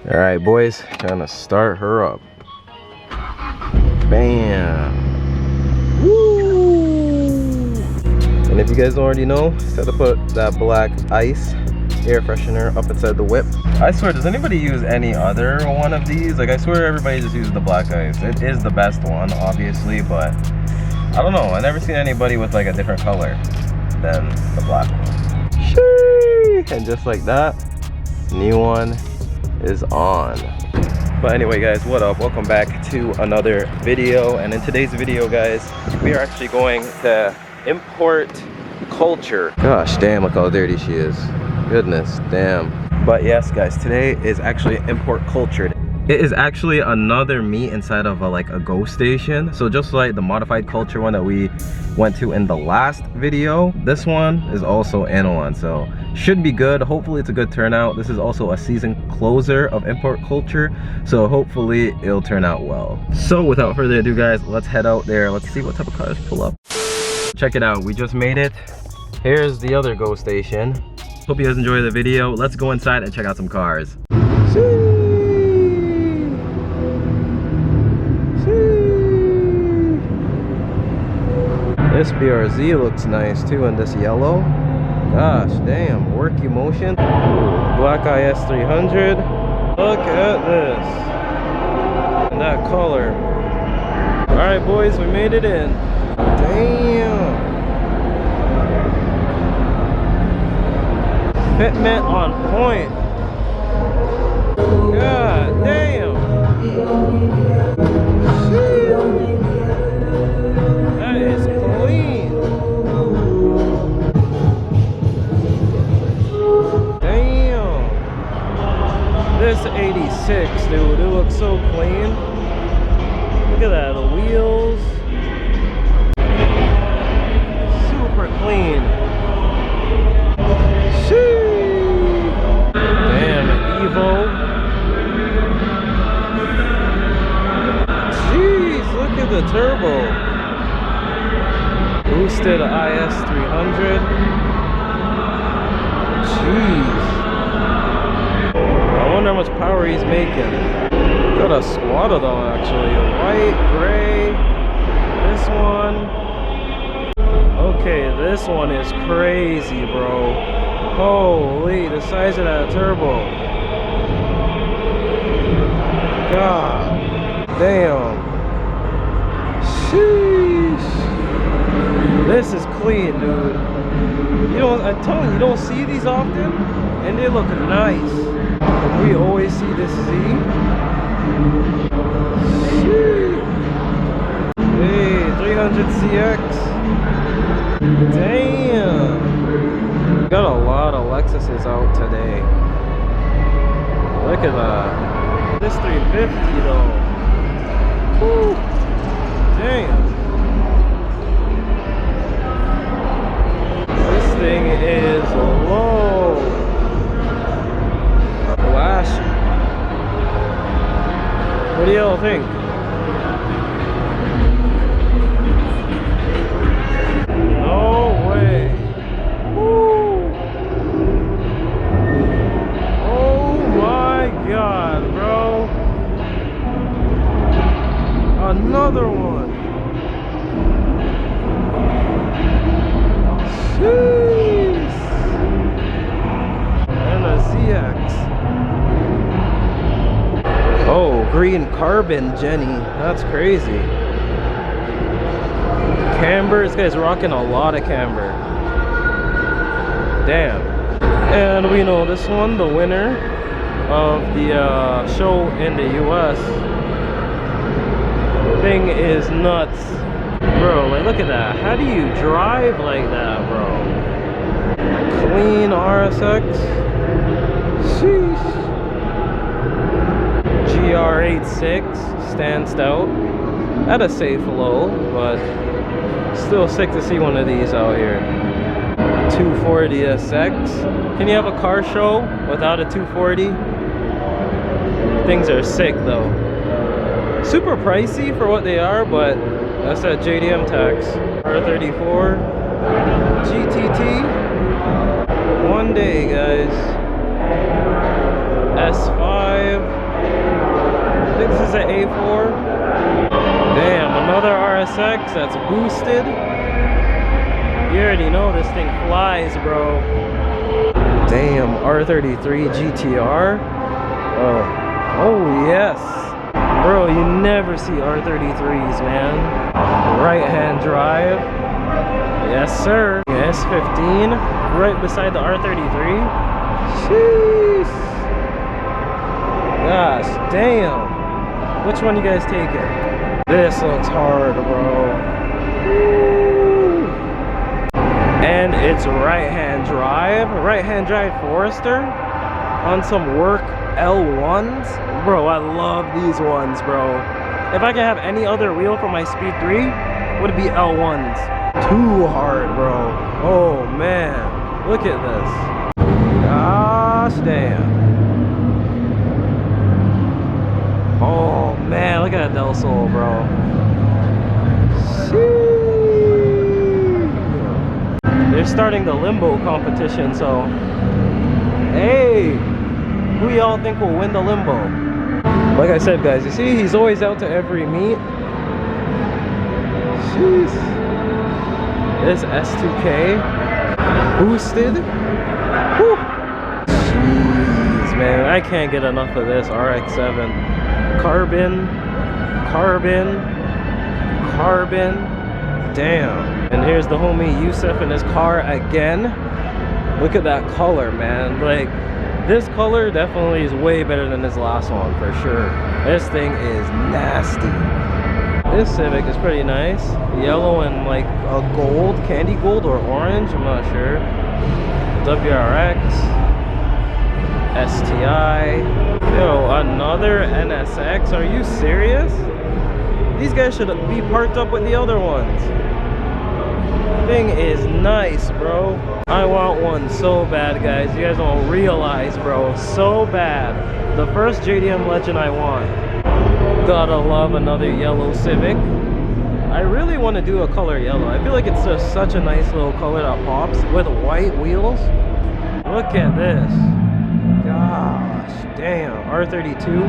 All right, boys, gonna start her up. Bam. Woo. And if you guys already know, set to put that black ice air freshener up inside the whip. I swear, does anybody use any other one of these? Like, I swear everybody just uses the black ice. It is the best one, obviously, but I don't know. I never seen anybody with like a different color than the black one. Sheesh. And just like that, new one is on. But anyway, guys, what up? Welcome back to another video. And in today's video, guys, we are actually going to import culture. Gosh damn, look how dirty she is. Goodness damn. But yes, guys, today is actually import culture. It is actually another meet inside of a go station. So just like the modified culture one that we went to in the last video, this one is also in one. So should be good. Hopefully it's a good turnout. This is also a season closer of import culture, so hopefully it'll turn out well. So without further ado, guys, let's head out there. Let's see what type of cars pull up. Check it out, we just made it. Here's the other go station. Hope you guys enjoy the video. Let's go inside and check out some cars. This BRZ looks nice too in this yellow. Gosh damn, work emotion. Black IS 300. Look at this. And that color. Alright, boys, we made it in. Damn. Fitment on point. God damn. That is clean. Damn. This 86, dude, it looks so clean. Look at that, the wheels. Super clean. Damn, Evo. Jeez, look at the turbo. Boosted IS 300. Jeez. I wonder how much power he's making. Got a squad of them actually. White, gray. This one. Okay, this one is crazy, bro. Holy, the size of that turbo. God damn. Sheesh. This is clean, dude. You don't, I'm telling you, you don't see these often, and they look nice. We always see this Z. Sheesh. Hey, 300CX. Damn. Got a lot of Lexuses out today. Look at that. This 350 though. Woo. Damn. This thing is low. Flashy. What do y'all think? No way. God, bro. Another one. Jeez. And a ZX. Oh, green carbon Jenny. That's crazy. Camber. This guy's rocking a lot of camber. Damn. And we know this one, the winner of the show in the US. Thing is nuts, bro. Like, look at that. How do you drive like that, bro? Clean RSX. Sheesh. GR86 stands out at a safe low, but still sick to see one of these out here. 240 SX. Can you have a car show without a 240? Things are sick though. Super pricey for what they are, but that's that JDM tax. R34 GTT. One day, guys. S5. NSX that's boosted. You already know this thing flies, bro. Damn, R33 GTR. Oh yes. Bro, you never see R33s, man. Right-hand drive. Yes, sir. S15, right beside the R33. Sheesh. Gosh, damn. Which one you guys taking? This looks hard, bro. Woo. And it's right-hand drive Forester on some work L1s. Bro, I love these ones, bro. If I could have any other wheel for my Speed 3, would it be L1s? Too hard, bro. Oh man, look at this. Gosh damn. Oh man, look at that Del Sol, bro. Sheesh. They're starting the limbo competition, so hey, who y'all think will win the limbo? Like I said, guys, you see he's always out to every meet. Jeez. This S2K boosted. Whew. Jeez, man, I can't get enough of this RX-7. Carbon. Damn. And here's the homie Yusuf in his car again. Look at that color, man. Like, this color definitely is way better than this last one for sure. This thing is nasty. This Civic is pretty nice. Yellow and like a gold, candy gold or orange, I'm not sure. WRX, STI. Yo, another NSX. Are you serious? These guys should be parked up with the other ones. Thing is nice, bro. I want one so bad, guys. You guys don't realize, bro. So bad. The first JDM Legend I want. Gotta love another yellow Civic. I really want to do a color yellow. I feel like it's just such a nice little color that pops with white wheels. Look at this. Gosh damn. R32.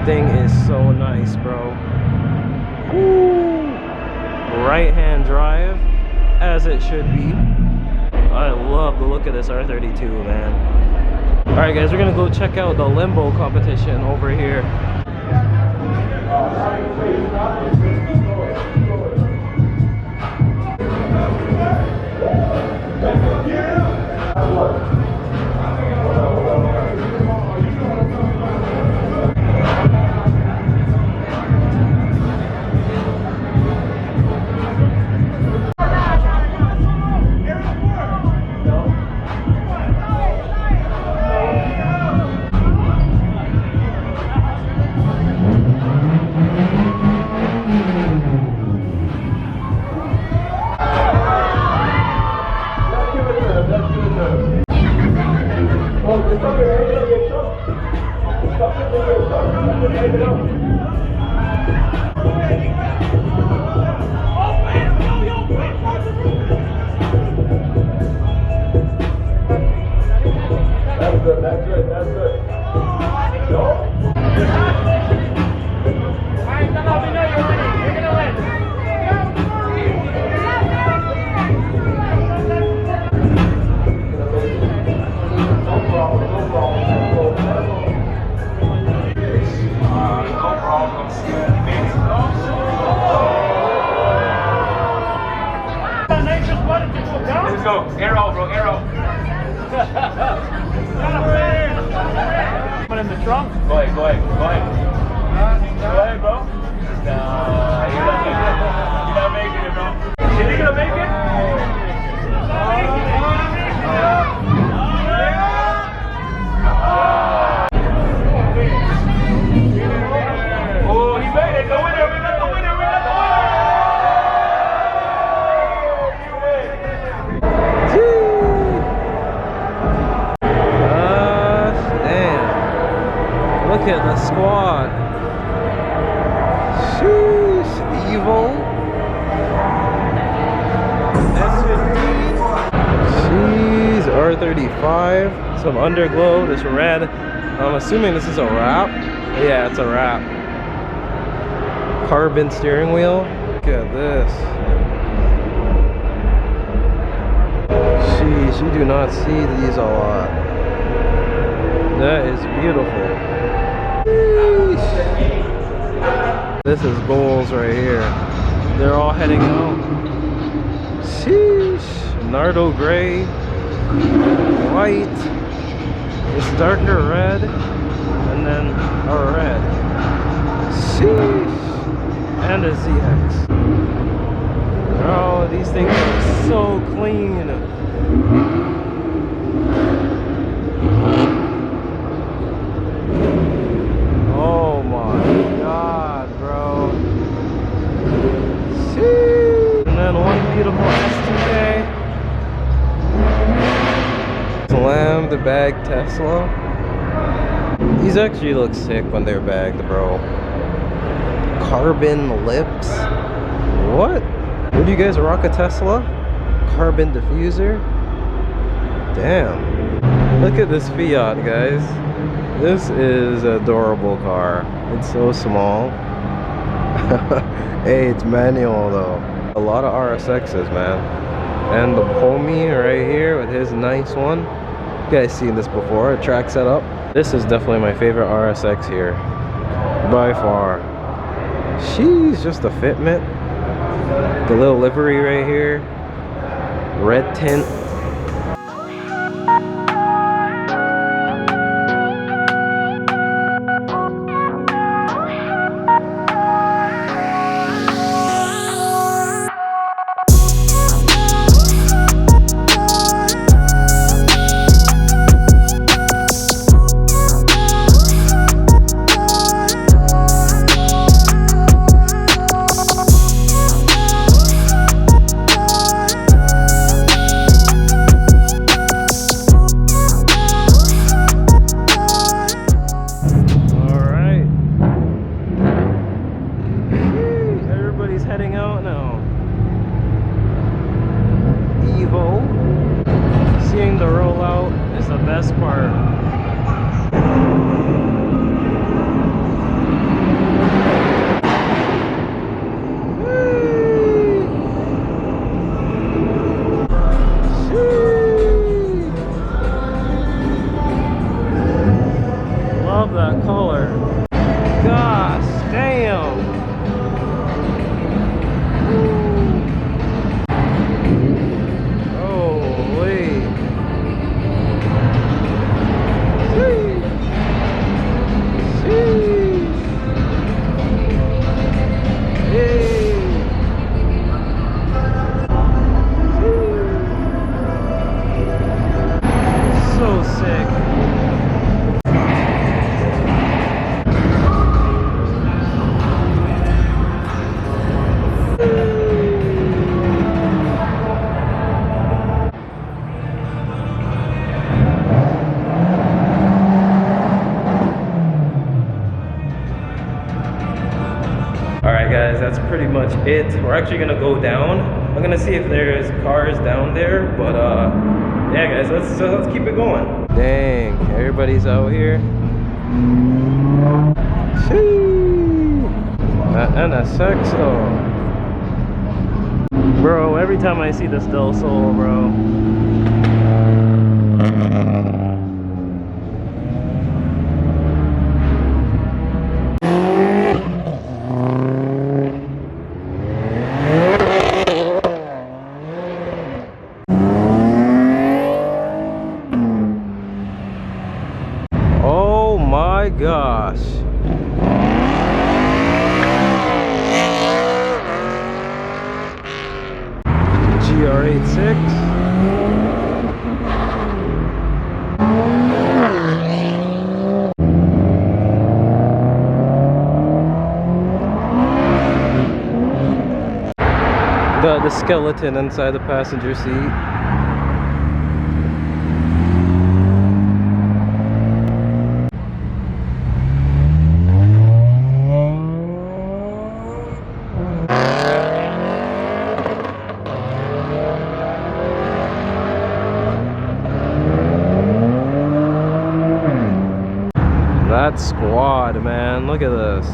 Thing is so nice, bro. Woo. Right-hand drive, as it should be. I love the look of this R32, man. Alright guys, we're gonna go check out the limbo competition over here. Let's go. Arrow, bro. Arrow. Put in the trunk. Go ahead. Go ahead. Go ahead. Go ahead, bro. Nah, you're not making it, bro. You think you'll make it? Oh, he made it. The winner. We got the winner. We got the winner. Look at the squad. Sheesh. Evil. S15. Jeez. R35. Some underglow. This red. I'm assuming this is a wrap. Yeah, it's a wrap. carbon steering wheel. Look at this. Sheesh, you do not see these a lot. That is beautiful. Sheesh. This is goals right here. They're all heading out. Sheesh. Nardo gray, white, this darker red, and then a red. Sheesh. And a ZX. Oh, these things are so clean. Oh my god, bro. Sheesh. And then one beautiful S2K. Slam the bag Tesla. These actually look sick when they're bagged, bro. Carbon lips. What? Would you guys rock a Tesla? Carbon diffuser? Damn. Look at this Fiat, guys. This is an adorable car. It's so small. Hey, it's manual though. A lot of RSXs, man. And the homie right here with his nice one. You guys seen this before, a track setup. This is definitely my favorite RSX here. By far. She's just a fitment. The little livery right here. Red tint. Heading out now. Evo. Seeing the rollout is the best part. Love that color. Gosh, damn. Alright guys, that's pretty much it. We're actually gonna go down. I'm gonna see if there's cars down there, but yeah guys, let's keep it going. Dang, everybody's out here. Sheesh. That NSX though. Bro, every time I see this Del Sol, bro. My gosh. GR86. The skeleton inside the passenger seat. That squad, man, look at this.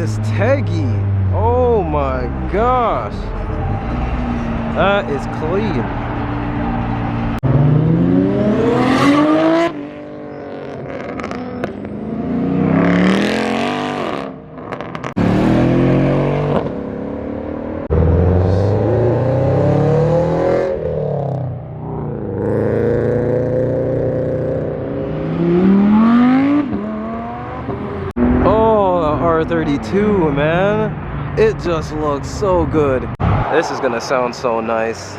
is teggy. Oh my gosh. That is clean. R32, man, it just looks so good. This is gonna sound so nice.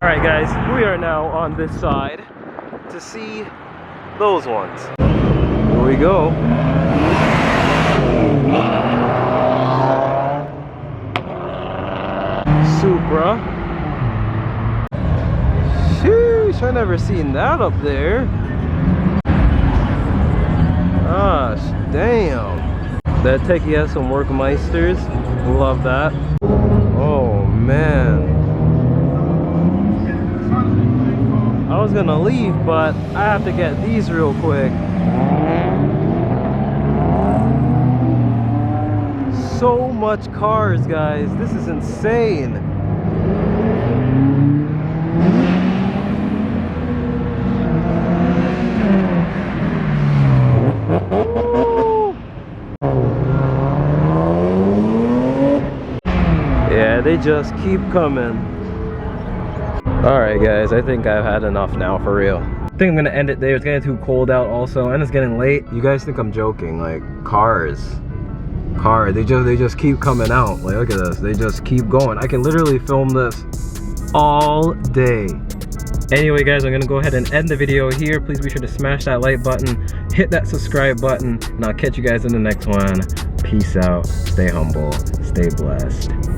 Alright guys, we are now on this side to see those ones. Here we go. Supra. Sheesh, I never seen that up there. Gosh, damn. That techie has some Workmeisters. Love that. Oh man. I was gonna leave, but I have to get these real quick. So much cars, guys. This is insane. Yeah, they just keep coming. Alright guys, I think I've had enough now, for real. I think I'm gonna end it there. It's getting too cold out also, and it's getting late. You guys think I'm joking? Like, cars, they just keep coming out. Like, look at this, they just keep going. I can literally film this all day. Anyway guys, I'm gonna go ahead and end the video here. Please be sure to smash that like button, hit that subscribe button, and I'll catch you guys in the next one. Peace out, stay humble, stay blessed.